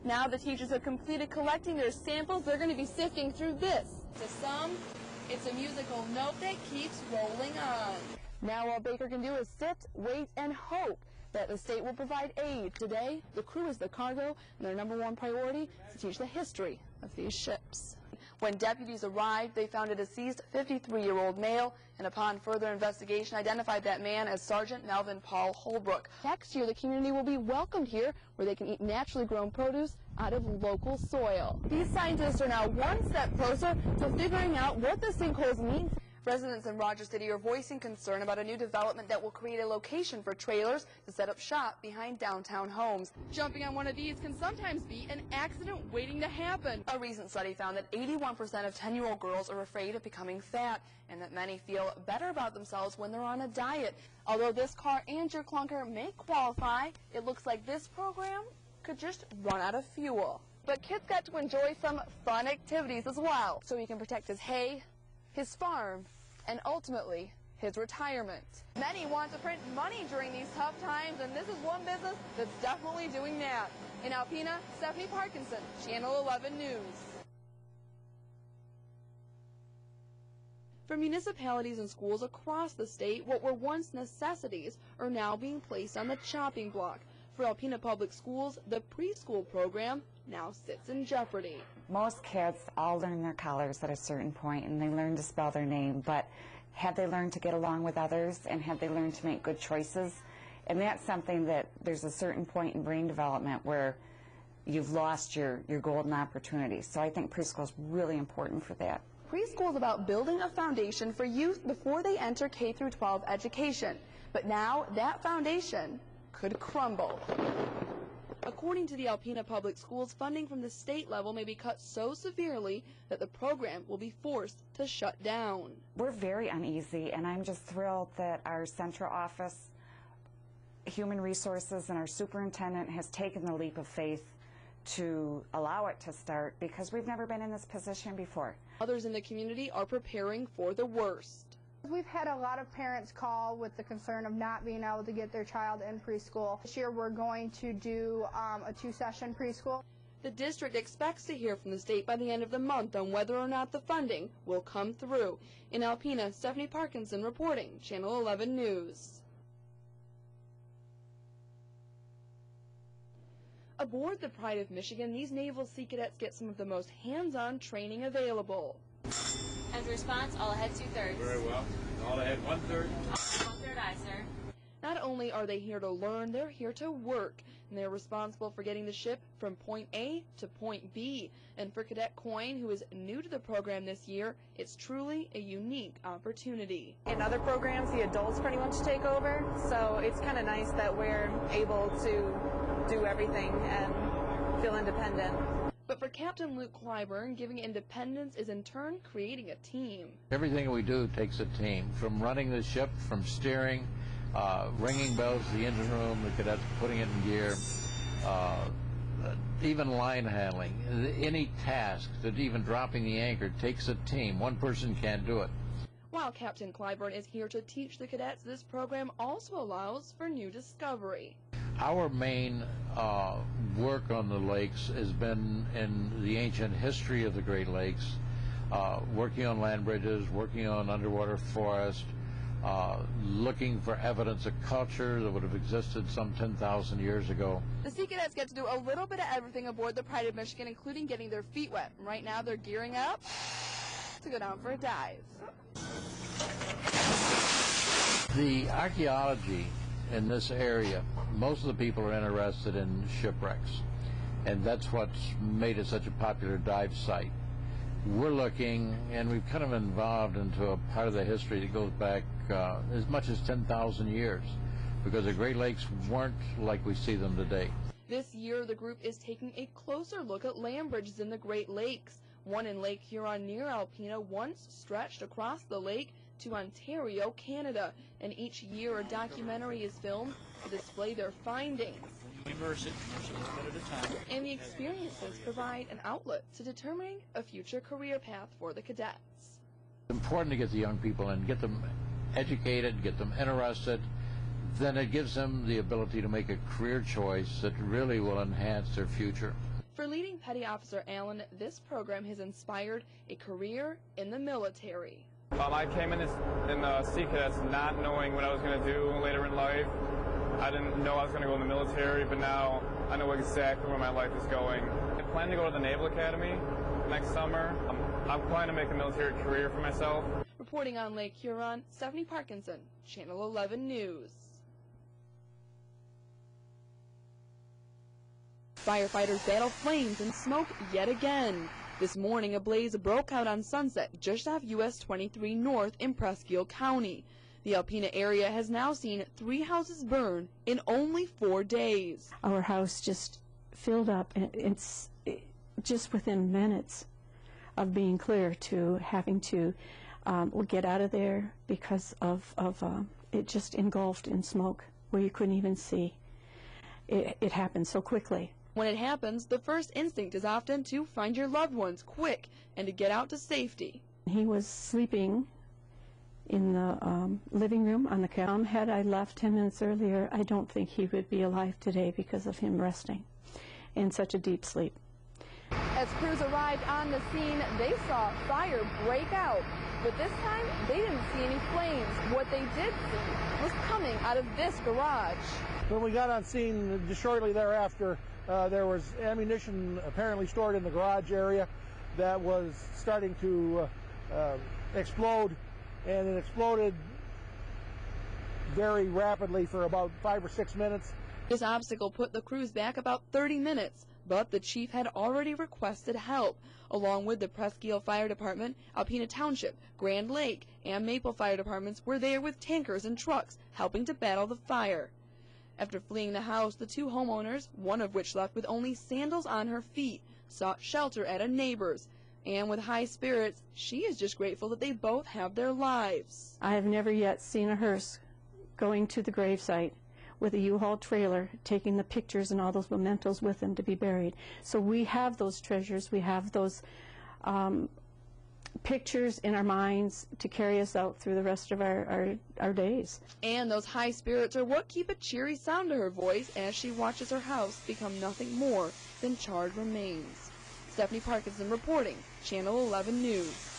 Now the teachers have completed collecting their samples. They're going to be sifting through this. To some, it's a musical note that keeps rolling on. Now all Baker can do is sit, wait, and hope that the state will provide aid. Today, the crew is the cargo, and their #1 priority is to teach the history of these ships. When deputies arrived, they found a deceased 53-year-old male, and upon further investigation, identified that man as Sergeant Melvin Paul Holbrook. Next year, the community will be welcomed here, where they can eat naturally grown produce out of local soil. These scientists are now one step closer to figuring out what the sinkholes mean. Residents in Rogers City are voicing concern about a new development that will create a location for trailers to set up shop behind downtown homes. Jumping on one of these can sometimes be an accident waiting to happen. A recent study found that 81% of 10-year-old girls are afraid of becoming fat, and that many feel better about themselves when they're on a diet. Although this car and your clunker may qualify, it looks like this program could just run out of fuel. But kids got to enjoy some fun activities as well, so he can protect his hay, his farm, and ultimately his retirement. Many want to print money during these tough times, and this is one business that's definitely doing that. In Alpena, Stephanie Parkinson, Channel 11 News. For municipalities and schools across the state, what were once necessities are now being placed on the chopping block. For Alpena Public Schools, the preschool program now sits in jeopardy. Most kids all learn their colors at a certain point, and they learn to spell their name, but have they learned to get along with others, and have they learned to make good choices? And that's something that there's a certain point in brain development where you've lost your golden opportunity. So I think preschool is really important for that. Preschool is about building a foundation for youth before they enter K-12 education. But now that foundation could crumble. According to the Alpena Public Schools, funding from the state level may be cut so severely that the program will be forced to shut down. We're very uneasy, and I'm just thrilled that our central office, Human Resources, and our superintendent has taken the leap of faith to allow it to start, because we've never been in this position before. Others in the community are preparing for the worst. We've had a lot of parents call with the concern of not being able to get their child in preschool. This year we're going to do a 2-session preschool. The district expects to hear from the state by the end of the month on whether or not the funding will come through. In Alpena, Stephanie Parkinson reporting, Channel 11 News. Aboard the Pride of Michigan, these Naval Sea Cadets get some of the most hands-on training available. As a response, all ahead 2/3. Very well. All ahead 1/3. 1/3 aye, sir. Not only are they here to learn, they're here to work, and they're responsible for getting the ship from point A to point B. And for Cadet Coyne, who is new to the program this year, it's truly a unique opportunity. In other programs, the adults pretty much take over, so it's kind of nice that we're able to do everything and feel independent. But for Captain Luke Clyburn, giving independence is in turn creating a team. Everything we do takes a team, from running the ship, from steering, ringing bells to the engine room, the cadets putting it in gear, even line handling. Any task, that even dropping the anchor, takes a team. One person can't do it. While Captain Clyburn is here to teach the cadets, this program also allows for new discovery. Our main work on the lakes has been in the ancient history of the Great Lakes, working on land bridges, working on underwater forest, looking for evidence of culture that would have existed some 10,000 years ago. The Sea Cadets get to do a little bit of everything aboard the Pride of Michigan, including getting their feet wet. Right now they're gearing up to go down for a dive. The archaeology in this area, most of the people are interested in shipwrecks, and that's what's made it such a popular dive site. We're looking, and we've kind of involved into a part of the history that goes back as much as 10,000 years, because the Great Lakes weren't like we see them today. This year, the group is taking a closer look at land bridges in the Great Lakes. One in Lake Huron near Alpena once stretched across the lake to Ontario, Canada, and each year a documentary is filmed to display their findings. Immerse it a little bit at a time. And the experiences provide an outlet to determining a future career path for the cadets. It's important to get the young people in, get them educated, get them interested. Then it gives them the ability to make a career choice that really will enhance their future. For leading Petty Officer Allen, this program has inspired a career in the military. I came in Sea Cadets not knowing what I was going to do later in life. I didn't know I was going to go in the military, but now I know exactly where my life is going. I plan to go to the Naval Academy next summer. I'm planning to make a military career for myself. Reporting on Lake Huron, Stephanie Parkinson, Channel 11 News. Firefighters battle flames and smoke yet again. This morning, a blaze broke out on Sunset just off US 23 North in Presque County. The Alpena area has now seen 3 houses burn in only 4 days. Our house just filled up, and it's just within minutes of being clear to having to get out of there because of it just engulfed in smoke where you couldn't even see. It happened so quickly. When it happens, the first instinct is often to find your loved ones quick and to get out to safety. He was sleeping in the living room on the couch. Had I left 10 minutes earlier, I don't think he would be alive today because of him resting in such a deep sleep. As crews arrived on the scene, they saw fire break out, but this time they didn't see any flames. What they did see was coming out of this garage. When we got on scene just shortly thereafter, there was ammunition apparently stored in the garage area that was starting to explode, and it exploded very rapidly for about 5 or 6 minutes. This obstacle put the crews back about 30 minutes, but the chief had already requested help. Along with the Presque Fire Department, Alpena Township, Grand Lake, and Maple Fire Departments were there with tankers and trucks helping to battle the fire. After fleeing the house, the 2 homeowners, one of which left with only sandals on her feet, sought shelter at a neighbor's. And with high spirits, she is just grateful that they both have their lives. I have never yet seen a hearse going to the gravesite with a U-Haul trailer, taking the pictures and all those mementos with them to be buried. So we have those treasures, we have those pictures in our minds to carry us out through the rest of our days. And those high spirits are what keep a cheery sound to her voice as she watches her house become nothing more than charred remains. Stephanie Parkinson reporting, Channel 11 News.